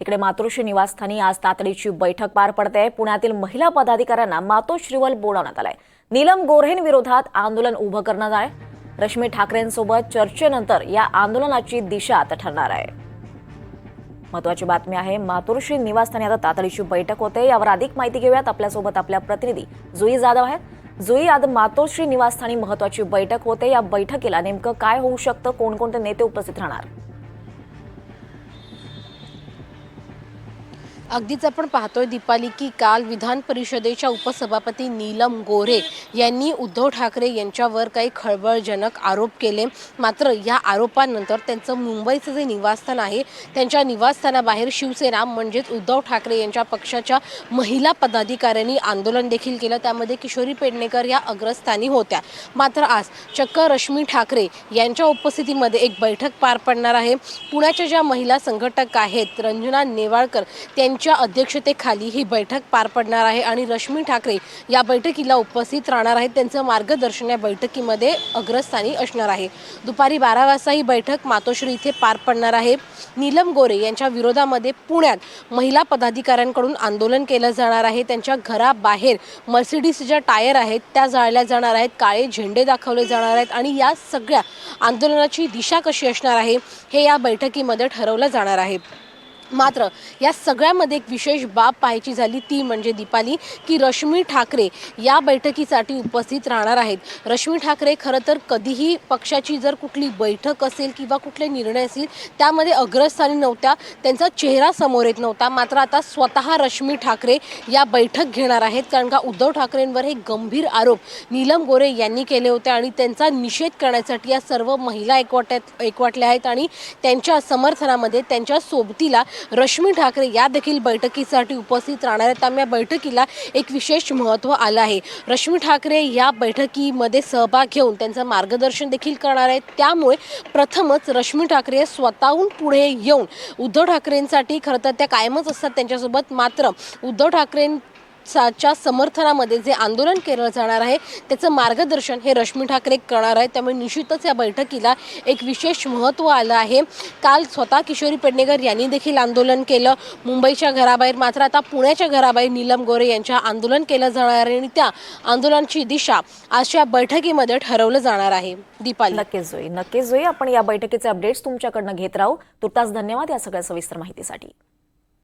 तिकडे मातोश्री निवासस्थानी आज तातडीची बैठक पार पडते। पुण्यातील महिला पदाधिकाऱ्यांना मातोश्रीवर बोलावण्यात आलंय। नीलम गोऱ्हेंविरोधात आंदोलन उभं करण्यात आहे। रश्मी ठाकरेंसोबत चर्चेनंतर या आंदोलनाची दिशा आता ठरणार आहे। महत्त्वाची बातमी आहे, मातोश्री निवासस्थानी आता तातडीची बैठक होते। यावर अधिक माहिती घेऊयात। आपल्यासोबत आपल्या प्रतिनिधी जुई जाधव आहेत। जुई, आज मातोश्री निवासस्थानी महत्त्वाची बैठक होते। या बैठकीला नेमकं काय होऊ शकतं, कोणकोणते नेते उपस्थित राहणार? अगदीच आपण पाहतोय दीपाली की काल विधान परिषदेच्या उपसभापती नीलम गोऱ्हे यांनी उद्धव ठाकरे यांच्यावर काही खळबळजनक आरोप केले। मात्र या आरोपानंतर त्यांचं मुंबईचं जे निवासस्थान आहे त्यांच्या निवासस्थानाबाहेर शिवसेना म्हणजेच उद्धव ठाकरे यांच्या पक्षाच्या महिला पदाधिकाऱ्यांनी आंदोलन देखील केलं। त्यामध्ये किशोरी पेडणेकर या अग्रस्थानी होत्या। मात्र आज चक्क रश्मी ठाकरे यांच्या उपस्थितीमध्ये एक बैठक पार पडणार आहे। पुण्याच्या ज्या महिला संघटक आहेत रंजना नेवाळकर त्यांच्या अध्यक्षतेखाली ही बैठक पार पडणार आहे आणि रश्मी ठाकरे या बैठकीला उपस्थित राहणार आहेत। त्यांचं मार्गदर्शन या बैठकीमध्ये अग्रस्थानी असणार आहे। दुपारी 12 वाजता ही बैठक मातोश्री इथे पार पडणार आहे। नीलम गोऱ्हे यांच्या विरोधामध्ये पुण्यात महिला पदाधिकाऱ्यांकडून आंदोलन केलं जाणार आहे। त्यांच्या घराबाहेर मर्सिडीज ज्या टायर आहेत त्या जाळल्या जाणार आहेत, काळे झेंडे दाखवले जाणार आहेत आणि या सगळ्या आंदोलनाची दिशा कशी असणार आहे हे या बैठकीमध्ये ठरवलं जाणार आहे। मात्र या सगळ्यामध्ये एक विशेष बाब पाहायची झाली ती म्हणजे दीपाली की रश्मी ठाकरे या बैठकीसाठी उपस्थित राहणार आहेत। रश्मी ठाकरे खरं तर कधीही पक्षाची जर कुठली बैठक असेल किंवा कुठले निर्णय असतील त्यामध्ये अग्रस्थानी नव्हत्या, त्यांचा चेहरा समोर येत नव्हता। मात्र आता स्वतः रश्मी ठाकरे या बैठक घेणार आहेत, कारण का उद्धव ठाकरेंवर हे गंभीर आरोप नीलम गोऱ्हे यांनी केले होते आणि त्यांचा निषेध करण्यासाठी या सर्व महिला एकवटल्या आहेत आणि त्यांच्या समर्थनामध्ये त्यांच्या सोबतीला रश्मी ठाकरे या देखील बैठकीसाठी उपस्थित राहणार आहेत। त्यामुळे या बैठकीला एक विशेष महत्त्व आलं आहे। रश्मी ठाकरे या बैठकीमध्ये सहभाग घेऊन त्यांचं मार्गदर्शन देखील करणार आहेत। त्यामुळे प्रथमच रश्मी ठाकरे स्वतःहून पुढे येऊन उद्धव ठाकरेंसाठी खरं तर त्या कायमच असतात त्यांच्यासोबत, मात्र उद्धव ठाकरेंच्या समर्थनामध्ये जे आंदोलन केलं जाणार आहे त्याचं मार्गदर्शन हे रश्मी ठाकरे करणार आहेत। त्यामुळे निश्चितच या बैठकीला एक विशेष महत्त्व आलं आहे। काल स्वतः किशोरी पेडणेकर यांनी देखील आंदोलन केलं मुंबईच्या घराबाहेर, मात्र आता पुण्याच्या घराबाहेर नीलम गोऱ्हे यांच्या आंदोलन केलं जाणार आहे आणि त्या आंदोलनाची दिशा आजच्या बैठकीमध्ये ठरवलं जाणार आहे। दीपाली, नक्कीच जोई, आपण या बैठकीचे अपडेट्स तुमच्याकडनं घेत राहू। तुर्तास धन्यवाद या सगळ्या सविस्तर माहितीसाठी।